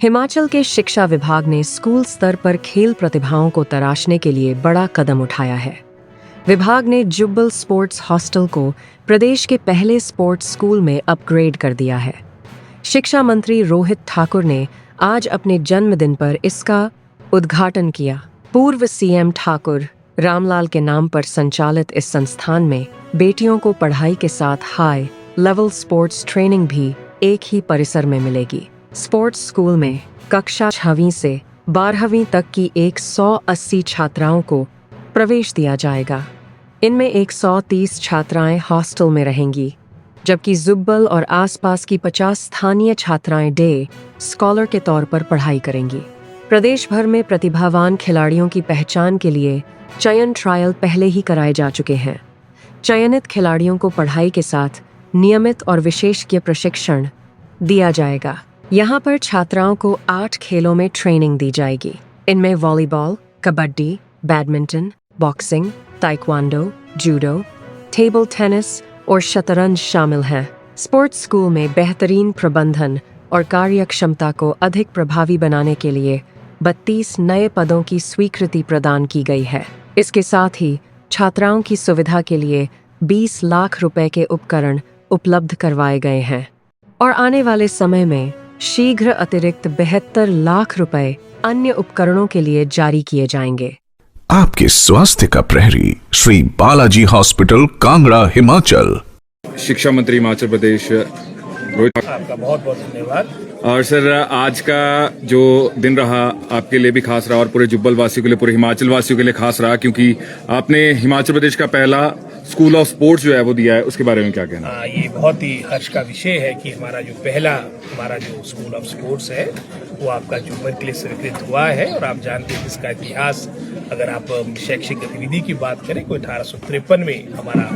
हिमाचल के शिक्षा विभाग ने स्कूल स्तर पर खेल प्रतिभाओं को तराशने के लिए बड़ा कदम उठाया है। विभाग ने जुब्बल स्पोर्ट्स हॉस्टल को प्रदेश के पहले स्पोर्ट्स स्कूल में अपग्रेड कर दिया है। शिक्षा मंत्री रोहित ठाकुर ने आज अपने जन्मदिन पर इसका उद्घाटन किया। पूर्व सीएम ठाकुर रामलाल के नाम पर संचालित इस संस्थान में बेटियों को पढ़ाई के साथ हाई लेवल स्पोर्ट्स ट्रेनिंग भी एक ही परिसर में मिलेगी। स्पोर्ट्स स्कूल में कक्षा 6वीं से 12वीं तक की 180 छात्राओं को प्रवेश दिया जाएगा। इनमें 130 छात्राएं हॉस्टल में रहेंगी, जबकि जुब्बल और आसपास की 50 स्थानीय छात्राएं डे स्कॉलर के तौर पर पढ़ाई करेंगी। प्रदेश भर में प्रतिभावान खिलाड़ियों की पहचान के लिए चयन ट्रायल पहले ही कराए जा चुके हैं। चयनित खिलाड़ियों को पढ़ाई के साथ नियमित और विशेषज्ञ प्रशिक्षण दिया जाएगा। यहाँ पर छात्राओं को 8 खेलों में ट्रेनिंग दी जाएगी। इनमें volleyball, kabaddi, badminton, boxing, taekwondo, judo, table tennis और शतरंज शामिल हैं। स्पोर्ट्स स्कूल में बेहतरीन प्रबंधन और कार्यक्षमता को अधिक प्रभावी बनाने के लिए 32 नए पदों की स्वीकृति प्रदान की गई है। इसके साथ ही छात्राओं की सुविधा के लिए 20 लाख रुपए के उपकरण उपलब्ध करवाए गए हैं और आने वाले समय में शीघ्र अतिरिक्त 72 लाख रुपए अन्य उपकरणों के लिए जारी किए जाएंगे। आपके स्वास्थ्य का प्रहरी श्री बालाजी हॉस्पिटल, कांगड़ा, हिमाचल। शिक्षा मंत्री हिमाचल प्रदेश रोहित, आपका बहुत बहुत धन्यवाद। और सर, आज का जो दिन रहा आपके लिए भी खास रहा और पूरे जुब्बल वासियों के लिए, पूरे हिमाचल वासियों के लिए खास रहा, क्योंकि आपने हिमाचल प्रदेश का पहला स्कूल ऑफ स्पोर्ट्स जो है वो दिया है। उसके बारे में क्या कहना? ये बहुत ही हर्ष का विषय है कि हमारा जो स्कूल ऑफ स्पोर्ट्स है वो आपका जुब्बल के लिए स्वीकृत हुआ है। और आप जानते हैं इसका इतिहास, अगर आप शैक्षिक गतिविधि की बात करें, कोई 1853 में हमारा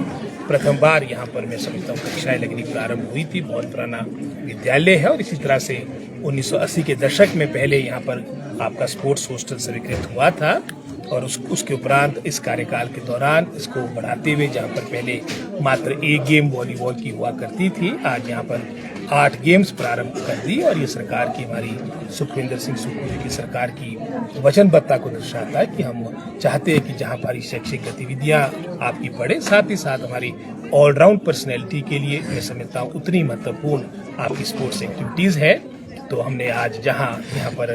प्रथम बार यहाँ पर मैं समझता हूँ कक्षाएं लगनी प्रारंभ हुई थी। बहुत पुराना विद्यालय है और इसी तरह से 1980 के दशक में पहले यहाँ पर आपका स्पोर्ट्स हॉस्टल स्वीकृत हुआ था और उसके उपरांत इस कार्यकाल के दौरान इसको बढ़ाते हुए, जहाँ पर पहले मात्र एक गेम वॉलीबॉल की हुआ करती थी, आज यहाँ पर 8 गेम्स प्रारंभ कर दी। और ये सरकार की, हमारी सुखविंदर सिंह सुक्खू जी की सरकार की वचनबद्धता को दर्शाता है कि हम चाहते हैं कि जहाँ हमारी शैक्षिक गतिविधियाँ आपकी बढ़े, साथ ही साथ हमारी ऑलराउंड पर्सनैलिटी के लिए मैं समझता हूँ उतनी महत्वपूर्ण आपकी स्पोर्ट्स एक्टिविटीज़ है। तो हमने आज जहां यहाँ पर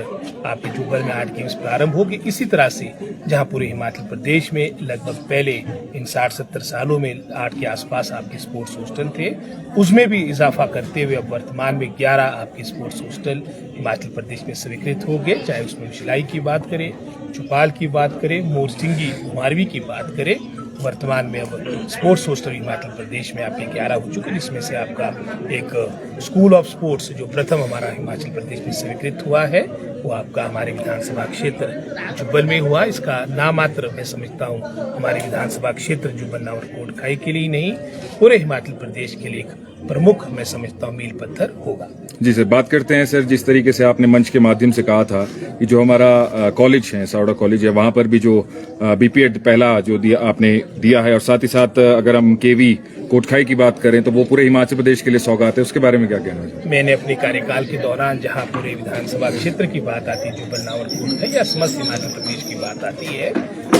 आपके जुब्बल में 8 गेम्स प्रारंभ हो गए, इसी तरह से जहां पूरे हिमाचल प्रदेश में लगभग पहले इन 60-70 सालों में 8 के आसपास आपके स्पोर्ट्स हॉस्टल थे, उसमें भी इजाफा करते हुए अब वर्तमान में 11 आपके स्पोर्ट्स हॉस्टल हिमाचल प्रदेश में स्वीकृत हो गए। चाहे उसमें शिलाई की बात करें, चौपाल की बात करें, मोरसिंगी, घुमारवी की बात करें, वर्तमान में अब स्पोर्ट्स हॉस्टल हिमाचल प्रदेश में आपके 11 हो चुके हैं, जिसमें से आपका एक स्कूल ऑफ स्पोर्ट्स जो प्रथम हमारा हिमाचल प्रदेश में स्वीकृत हुआ है वो आपका हमारे विधानसभा क्षेत्र जुब्बल में हुआ। इसका नामात्र मैं समझता हूँ हमारे विधानसभा क्षेत्र जुब्बल नावर कोटखाई के लिए नहीं, पूरे हिमाचल प्रदेश के लिए एक प्रमुख मैं समझता हूँ मील पत्थर होगा। जी सर, बात करते हैं सर, जिस तरीके से आपने मंच के माध्यम से कहा था कि जो हमारा कॉलेज है, सावड़ा कॉलेज है, वहाँ पर भी जो बीपीएड पहला जो आपने दिया है, और साथ ही साथ अगर हम केवी कोटखाई की बात करें तो वो पूरे हिमाचल प्रदेश के लिए सौगात है, उसके बारे में क्या कहना है? मैंने अपने कार्यकाल के दौरान जहाँ पूरे विधानसभा क्षेत्र की बात आती है, जुब्बल नावर कोटखाई या समस्त हिमाचल प्रदेश की बात आती है,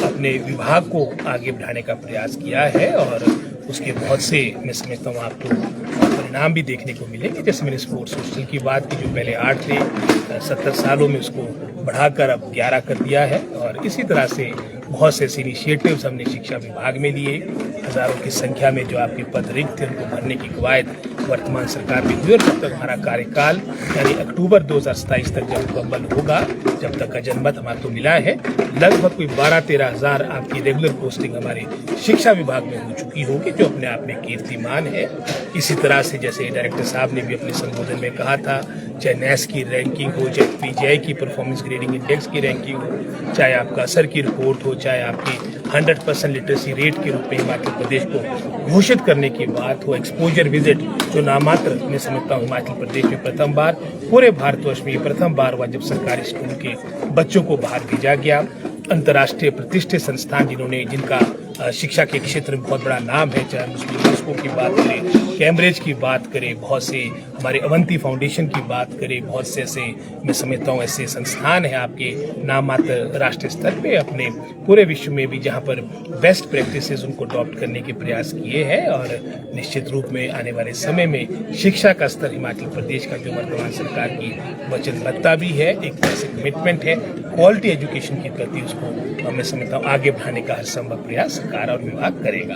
अपने विभाग को आगे बढ़ाने का प्रयास किया है और उसके बहुत से मैं समझता हूँ आपको परिणाम भी देखने को मिलेंगे। जैसे मैंने स्पोर्ट्स हॉस्टल की बात की, जो पहले 8 थे, 70 सालों में उसको बढ़ाकर अब 11 कर दिया है। और इसी तरह से बहुत से ऐसे इनिशिएटिव्स हमने शिक्षा विभाग में लिए। हजारों की संख्या में जो आपके पद रिक्त थे उनको भरने की कवायद वर्तमान सरकार में हुई और जब तक हमारा कार्यकाल यानी अक्टूबर 2027 तक जब मुकम्मल होगा, जब तक का जनमत हमारे को मिला है, लगभग कोई 12-13 हजार आपकी रेगुलर पोस्टिंग हमारे शिक्षा विभाग में हो चुकी होगी, जो अपने आप में कीर्तिमान है। इसी तरह से जैसे डायरेक्टर साहब ने भी अपने संबोधन में कहा था, चाहे नैस की रैंकिंग हो, चाहे पीजीआई की परफॉर्मेंस ग्रेडिंग इंडेक्स की रैंकिंग हो, चाहे आपका असर की रिपोर्ट हो, चाहे आपकी 100% लिटरेसी रेट के रूप में हिमाचल प्रदेश को घोषित करने की बात हो, एक्सपोजर विजिट जो नामात्र मैं समझता हूँ हिमाचल प्रदेश में प्रथम बार, पूरे भारतवर्ष में ये प्रथम बार हुआ जब सरकारी स्कूल के बच्चों को बाहर भेजा गया। अंतर्राष्ट्रीय प्रतिष्ठित संस्थान जिनका शिक्षा के क्षेत्र में बहुत बड़ा नाम है, चाहे मुस्लिम यूनेस्को की बात करें, कैम्ब्रिज की बात करें, बहुत से हमारे अवंती फाउंडेशन की बात करें, बहुत से ऐसे मैं समझता हूँ ऐसे संस्थान हैं आपके नाम मात्र राष्ट्रीय स्तर पे अपने पूरे विश्व में भी जहाँ पर बेस्ट प्रैक्टिसेस उनको अडॉप्ट करने के प्रयास किए हैं। और निश्चित रूप में आने वाले समय में शिक्षा का स्तर हिमाचल प्रदेश का जो वर्तमान सरकार की वचनबद्धता भी है, एक तरह से कमिटमेंट है क्वालिटी एजुकेशन के प्रति, उसको मैं समझता हूँ आगे बढ़ाने का हर संभव प्रयास सरकार और विभाग करेगा।